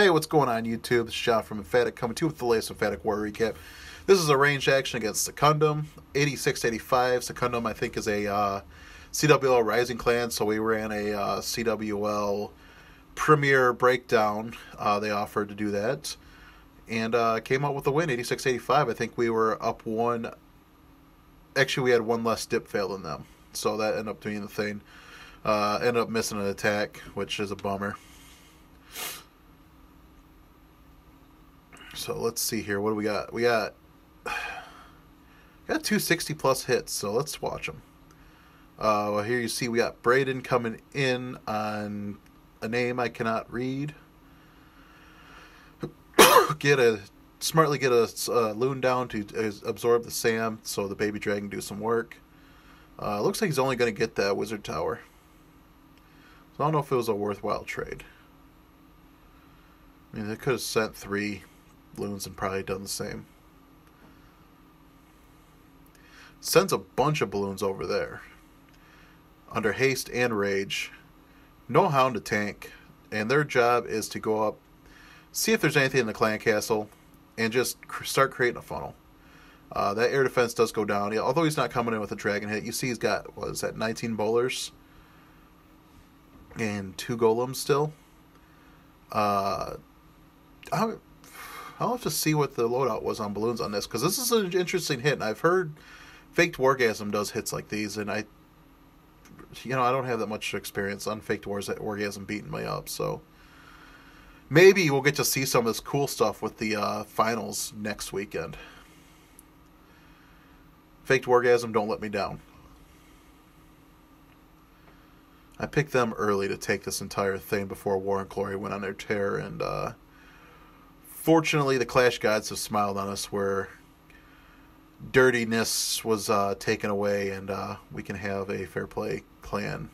Hey, what's going on YouTube? This is John from Emphatic coming to you with the latest Emphatic War Recap. This is a range action against Secundum, 8685. Secundum, I think, is a CWL Rising clan, so we ran a CWL Premier Breakdown. They offered to do that, and came out with a win, 8685. I think we were up one. Actually, we had one less dip fail than them, so that ended up being the thing. Ended up missing an attack, which is a bummer. So let's see here. What do we got? We got 260 plus hits. So let's watch them. Well, here you see we got Braden coming in on a name I cannot read. Smartly get a loon down to absorb the SAM, so the baby dragon do some work. Looks like he's only going to get that wizard tower. So I don't know if it was a worthwhile trade. I mean, they could have sent 3 loons and probably done the same. Sends a bunch of balloons over there under haste and rage. No hound to tank, and their job is to go up, see if there's anything in the clan castle, and just start creating a funnel. That air defense does go down, although he's not coming in with a dragon hit. You see he's got, what is that, 19 bowlers and 2 golems still. I'll have to see what the loadout was on balloons on this, because this is an interesting hit, and I've heard Faked Wargasm does hits like these, and I don't have that much experience on Faked Wargasm beating me up, so maybe we'll get to see some of this cool stuff with the finals next weekend. Faked Wargasm, don't let me down. I picked them early to take this entire thing before War and Glory went on their tear, and fortunately, the Clash Gods have smiled on us where dirtiness was taken away, and we can have a fair play clan,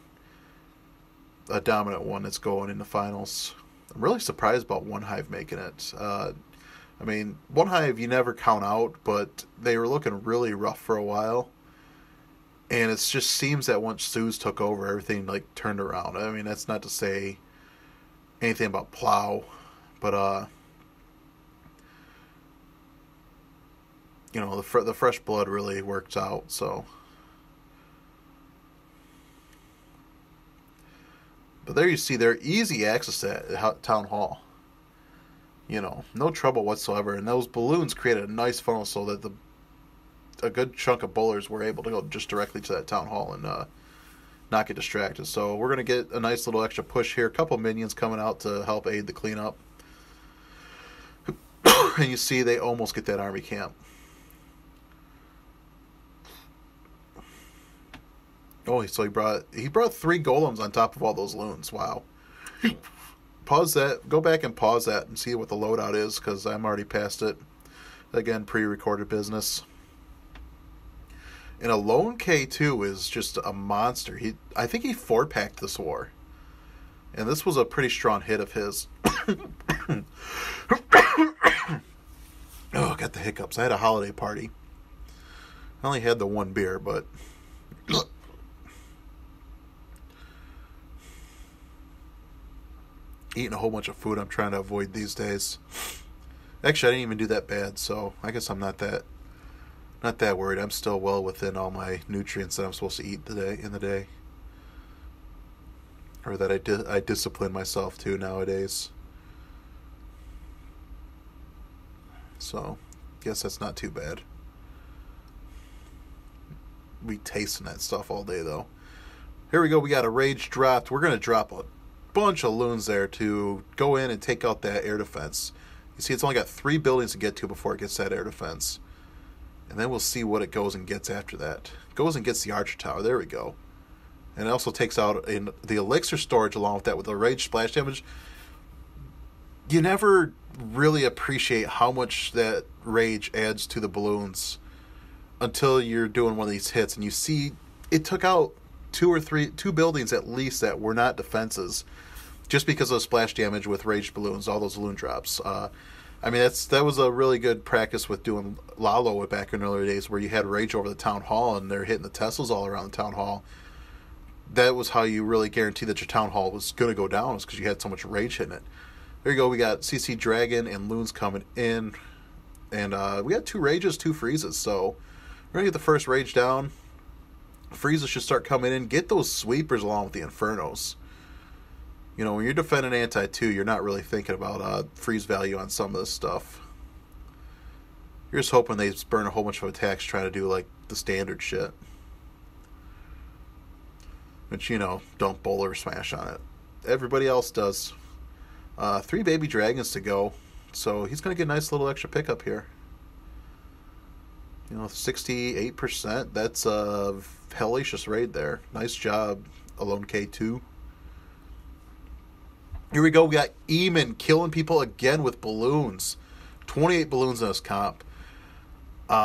a dominant one that's going in the finals. I'm really surprised about One Hive making it. I mean, One Hive you never count out, but they were looking really rough for a while. And it just seems that once Suze took over, everything turned around. I mean, that's not to say anything about Plow, but the fresh blood really worked out, so. But there you see, they're easy access at Town Hall. No trouble whatsoever. And those balloons created a nice funnel so that a good chunk of bowlers were able to go just directly to that Town Hall and not get distracted. So we're going to get a nice little extra push here. A couple minions coming out to help aid the cleanup. And you see they almost get that army camp. Oh, so he brought 3 golems on top of all those loons. Wow. Pause that. Go back and pause that and see what the loadout is, because I'm already past it. Again, pre-recorded business. And a lone K2 is just a monster. I think he 4-packed this war. And this was a pretty strong hit of his. Oh, I got the hiccups. I had a holiday party. I only had the 1 beer, but eating a whole bunch of food I'm trying to avoid these days. Actually, I didn't even do that bad, so I guess I'm not that worried. I'm still well within all my nutrients that I'm supposed to eat in the day. Or that I discipline myself to nowadays. So, guess that's not too bad. We tasting that stuff all day, though. Here we go. We got a rage dropped. We're going to drop a bunch of loons there to go in and take out that air defense. You see, it's only got 3 buildings to get to before it gets that air defense. And then we'll see what it goes and gets after that. It goes and gets the archer tower. There we go. And it also takes out the elixir storage along with that with the rage splash damage. You never really appreciate how much that rage adds to the balloons until you're doing one of these hits and you see it took out 2 buildings at least that were not defenses just because of splash damage with raged balloons, all those loon drops. I mean, that was a really good practice with doing Lalo back in earlier days where you had rage over the town hall and they're hitting the Teslas all around the town hall. That was how you really guaranteed that your town hall was going to go down, was because you had so much rage hitting it. There you go. We got CC Dragon and Loons coming in. And we got 2 Rages, 2 Freezes. So we're going to get the first Rage down. Freezes should start coming in. Get those sweepers along with the Infernos. You know, when you're defending anti-2, you're not really thinking about freeze value on some of this stuff. You're just hoping they burn a whole bunch of attacks trying to do, like, the standard shit. Which, you know, don't bowl or smash on it. Everybody else does. 3 baby dragons to go. So he's going to get a nice little extra pickup here. You know, 68%. That's a hellacious raid there. Nice job, Alone K2. Here we go. We got Eamon killing people again with balloons. 28 balloons in his comp. You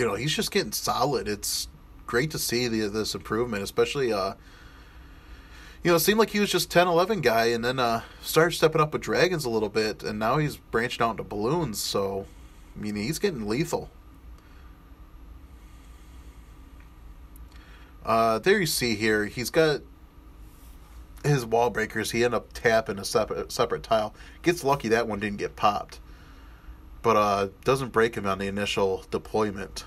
know, he's just getting solid. It's great to see this improvement, especially, you know, it seemed like he was just 10-11 guy, and then started stepping up with dragons a little bit, and now he's branching out into balloons, so, I mean, he's getting lethal. There you see here, he's got his wall breakers. He ended up tapping a separate tile. Gets lucky that one didn't get popped. But doesn't break him on the initial deployment.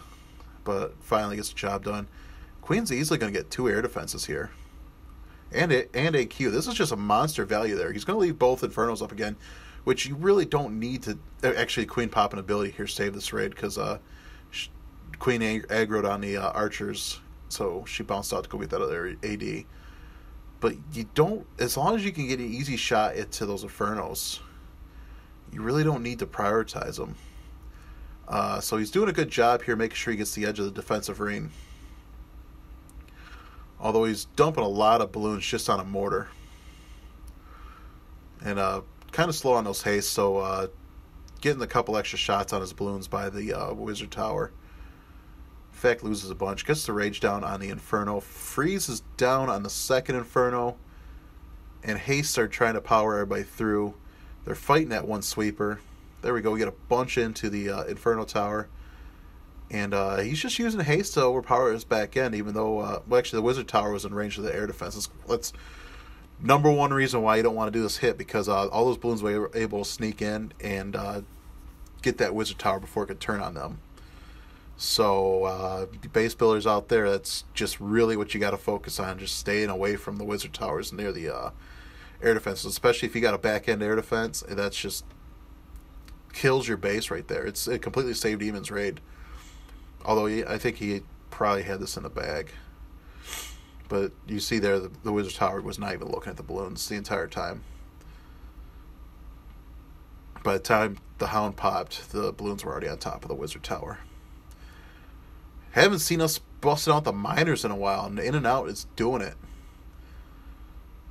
But finally gets the job done. Queen's easily going to get 2 air defenses here. And AQ. This is just a monster value there. He's going to leave both Infernos up again, which you really don't need to... Actually, Queen popping ability here save this raid, because Queen aggroed on the archers, so she bounced out to go get that other AD. But you don't... As long as you can get an easy shot into those Infernos, you really don't need to prioritize them. So he's doing a good job here, making sure he gets the edge of the defensive ring. Although he's dumping a lot of balloons just on a mortar. And kind of slow on those hastes, so getting a couple extra shots on his balloons by the Wizard Tower. In fact, loses a bunch. Gets the Rage down on the Inferno. Freeze is down on the second Inferno. And hastes are trying to power everybody through. They're fighting that one sweeper. There we go. We get a bunch into the Inferno Tower. And he's just using haste to overpower his back end, even though, well, actually, the Wizard Tower was in range of the air defenses. That's number one reason why you don't want to do this hit, because all those balloons were able to sneak in and get that Wizard Tower before it could turn on them. So, base builders out there, that's just really what you got to focus on, just staying away from the Wizard Towers near the air defenses, especially if you got a back-end air defense. That's just kills your base right there. It completely saved Eamon's raid. Although I think he probably had this in the bag. But you see there, the Wizard Tower was not even looking at the balloons the entire time. By the time the Hound popped, the balloons were already on top of the Wizard Tower. Haven't seen us busting out the miners in a while, and In and Out is doing it.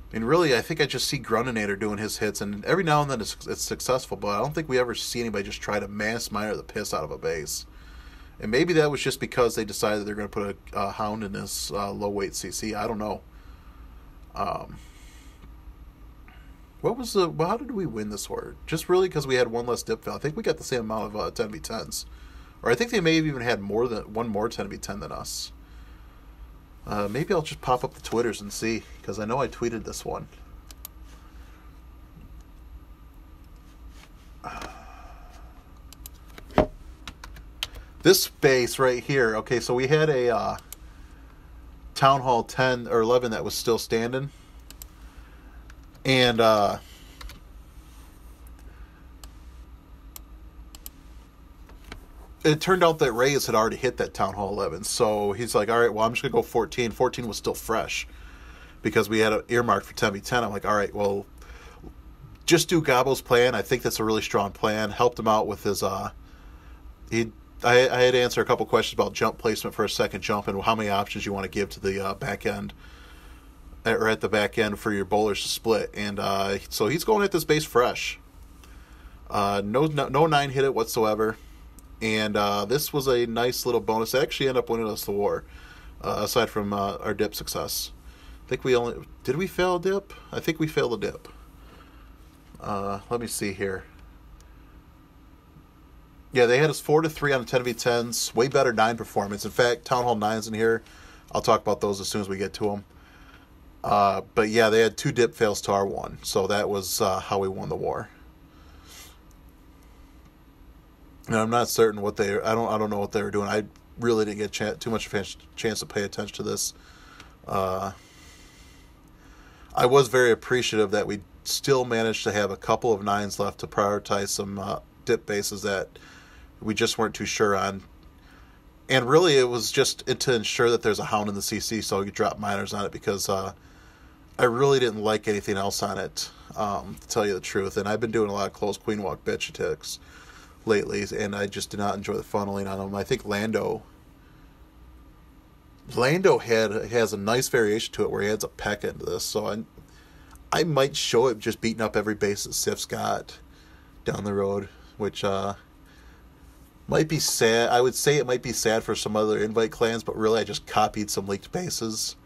I mean, really, I think I just see Grundinator doing his hits, and every now and then it's successful, but I don't think we ever see anybody just try to mass miner the piss out of a base. And maybe that was just because they decided they're going to put a Hound in this low-weight CC. I don't know. How did we win this war? Just really because we had one less dip fail. I think we got the same amount of 10v10s. Or I think they may have even had one more 10v10 than us. Maybe I'll just pop up the Twitters and see, because I know I tweeted this one. This base right here. Okay, so we had a Town Hall 10 or 11 that was still standing. And it turned out that Reyes had already hit that Town Hall 11. So he's like, all right, well, I'm just going to go 14. 14 was still fresh because we had it earmarked for 10v10. I'm like, all right, well, just do Gabbo's plan. I think that's a really strong plan. Helped him out with his... I had to answer a couple questions about jump placement for a second jump and how many options you want to give to the back end, or at the back end for your bowlers to split. And so he's going at this base fresh. No 9 hit it whatsoever. And this was a nice little bonus. It actually ended up winning us the war, aside from our dip success. I think did we fail a dip? I think we failed a dip. Let me see here. Yeah, they had us 4-3 on the 10v10s. Way better 9 performance. In fact, Town Hall 9s in here. I'll talk about those as soon as we get to them. But yeah, they had 2 dip fails to our 1, so that was how we won the war. And I'm not certain what they. I don't know what they were doing. I really didn't get too much of a chance to pay attention to this. I was very appreciative that we still managed to have a couple of 9s left to prioritize some dip bases that we just weren't too sure on. And really, it was just to ensure that there's a hound in the CC, so you drop minors on it, because I really didn't like anything else on it, to tell you the truth. And I've been doing a lot of close queen walk bitch attacks lately, and I just did not enjoy the funneling on them. I think Lando has a nice variation to it where he adds a peck into this, so I might show it just beating up every base that Sif's got down the road, which might be sad. I would say it might be sad for some other invite clans, but really I just copied some leaked bases.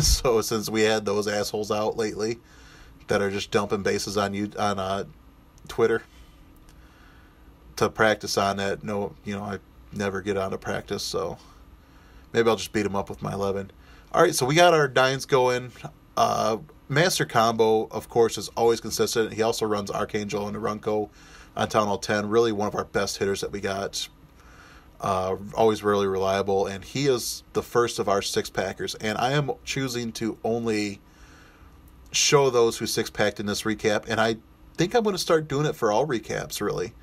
So since we had those assholes out lately that are just dumping bases on Twitter to practice on that, I never get out of practice, so maybe I'll just beat them up with my 11. All right, so we got our 9s going. Master Combo, of course, is always consistent. He also runs Archangel and Arunco on Town Hall 10. Really one of our best hitters that we got. Always really reliable, and he is the first of our 6-packers, and I am choosing to only show those who 6-packed in this recap, and I think I'm going to start doing it for all recaps, really.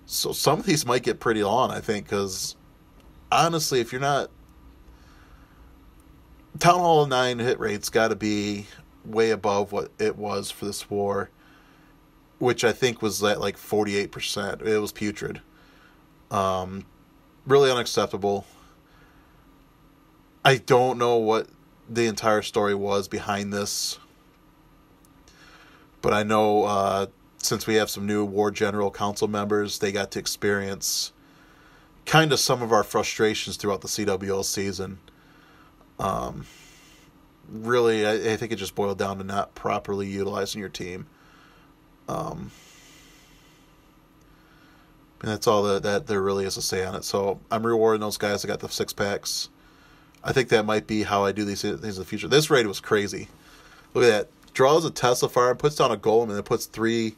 So some of these might get pretty long, I think, because honestly, if you're not... Town Hall 9 hit rate's got to be way above what it was for this war, which I think was at like 48%. It was putrid. Really unacceptable. I don't know what the entire story was behind this, but I know since we have some new War General Council members, they got to experience kind of some of our frustrations throughout the CWL season. Really, I think it just boiled down to not properly utilizing your team. And that's all that there really is to say on it. So I'm rewarding those guys that got the 6-packs. I think that might be how I do these things in the future. This raid was crazy. Look at that. Draws a Tesla fire, puts down a golem, and then puts 3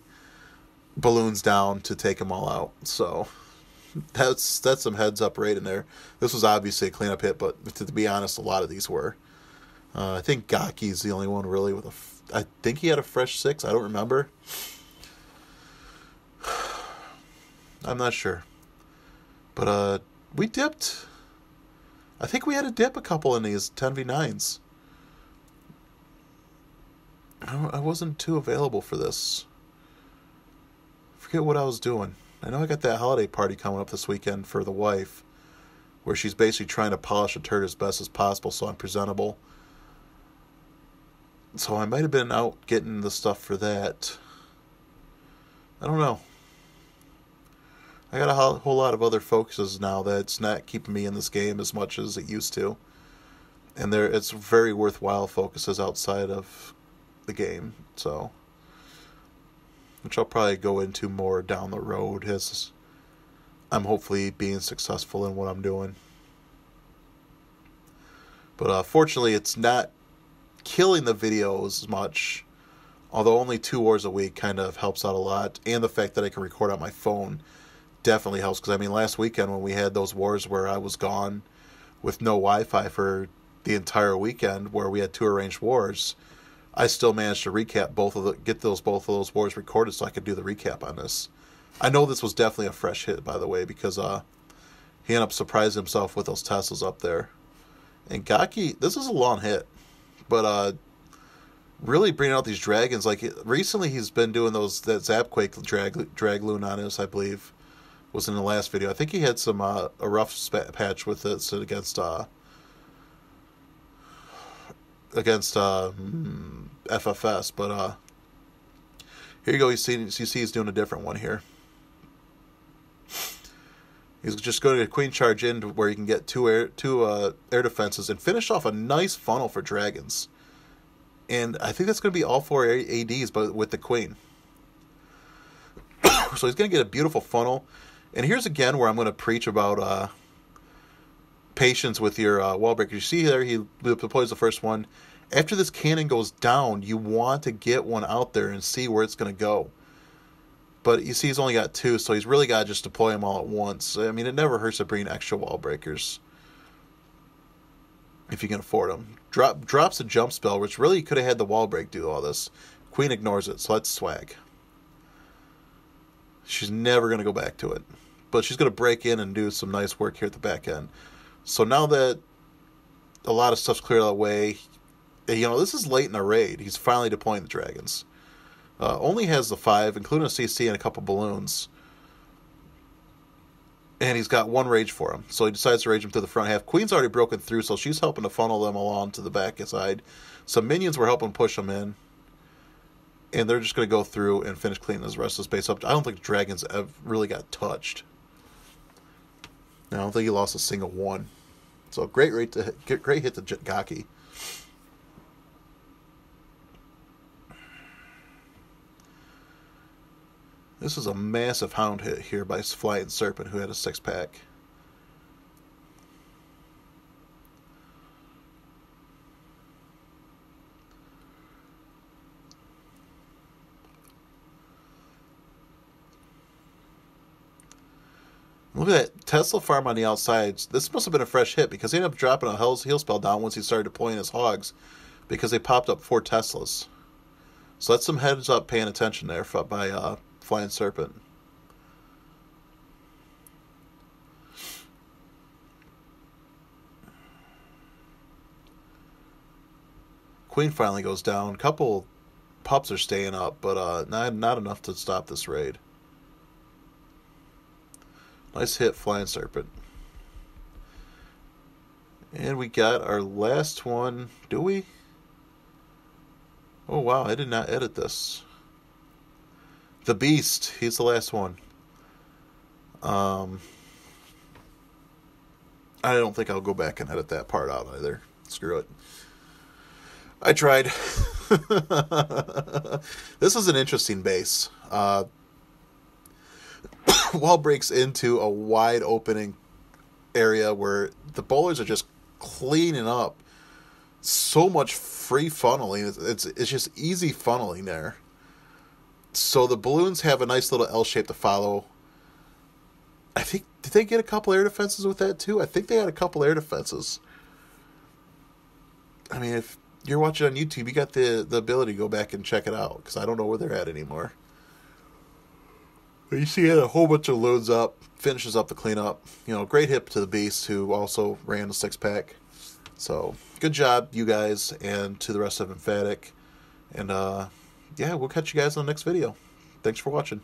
balloons down to take them all out. So that's some heads up raid in there. This was obviously a cleanup hit, but to be honest, a lot of these were. I think Gaki's the only one really with I think he had a fresh 6. I don't remember. I'm not sure. But we dipped. I think we had to dip a couple in these 10v9s. I wasn't too available for this. Forget what I was doing. I know I got that holiday party coming up this weekend for the wife, where she's basically trying to polish a turd as best as possible so I'm presentable. So I might have been out getting the stuff for that. I don't know. I got a whole lot of other focuses now that's not keeping me in this game as much as it used to. And it's very worthwhile focuses outside of the game, so, which I'll probably go into more down the road as I'm hopefully being successful in what I'm doing. But fortunately, it's not killing the videos as much, although only 2 wars a week kind of helps out a lot, and the fact that I can record on my phone definitely helps, because I mean, last weekend when we had those wars where I was gone with no Wi-Fi for the entire weekend, where we had 2 arranged wars, I still managed to recap both of those wars recorded so I could do the recap on this. I know this was definitely a fresh hit, by the way, because he ended up surprising himself with those Teslas up there. And Gaki, this is a long hit, but really bringing out these dragons. Like recently, he's been doing that Zapquake drag loon on us, I believe, was in the last video. I think he had some a rough patch with it against FFS, but here you go. You see he's doing a different one here. He's just going to queen charge in where you can get two air defenses and finish off a nice funnel for dragons. And I think that's going to be all 4 ADs, but with the queen. So he's going to get a beautiful funnel. And here's again where I'm going to preach about patience with your wall breakers. You see there, he deploys the first one. After this cannon goes down, you want to get one out there and see where it's going to go. But you see he's only got 2, so he's really got to just deploy them all at once. I mean, it never hurts to bring extra wall breakers if you can afford them. Drops a jump spell, which really could have had the wall break do all this. Queen ignores it, so that's swag. She's never going to go back to it. But she's going to break in and do some nice work here at the back end. So now that a lot of stuff's cleared out of the way, you know, this is late in the raid. He's finally deploying the dragons. Only has the 5, including a CC and a couple balloons. And he's got 1 rage for him. So he decides to rage him through the front half. Queen's already broken through, so she's helping to funnel them along to the back side. Some minions were helping push them in. And they're just going to go through and finish cleaning this rest of the space up. I don't think the dragons have really got touched. I don't think he lost a single one. So great hit to Gaki. This is a massive hound hit here by Flying Serpent, who had a 6-pack. Look at that Tesla farm on the outsides. This must have been a fresh hit because he ended up dropping a heal spell down once he started deploying his hogs because they popped up 4 Teslas. So that's some heads up paying attention there by Flying Serpent. Queen finally goes down. Couple pups are staying up, but not enough to stop this raid. Nice hit, Flying Serpent. And we got our last one. Do we? Oh, wow. I did not edit this. The Beast. He's the last one. I don't think I'll go back and edit that part out either. Screw it. I tried. This is an interesting base. Wall breaks into a wide opening area where the bowlers are just cleaning up. So much free funneling. It's just easy funneling there. So the balloons have a nice little L shape to follow. I think, did they get a couple air defenses with that too? I think they had a couple air defenses. I mean, if you're watching on YouTube, you got the ability to go back and check it out, because I don't know where they're at anymore. But you see, he had a whole bunch of loads up, finishes up the cleanup. You know, great hit to the Beast, who also ran a 6-pack. So, good job, you guys, and to the rest of Emphatic. And, yeah, we'll catch you guys in the next video. Thanks for watching.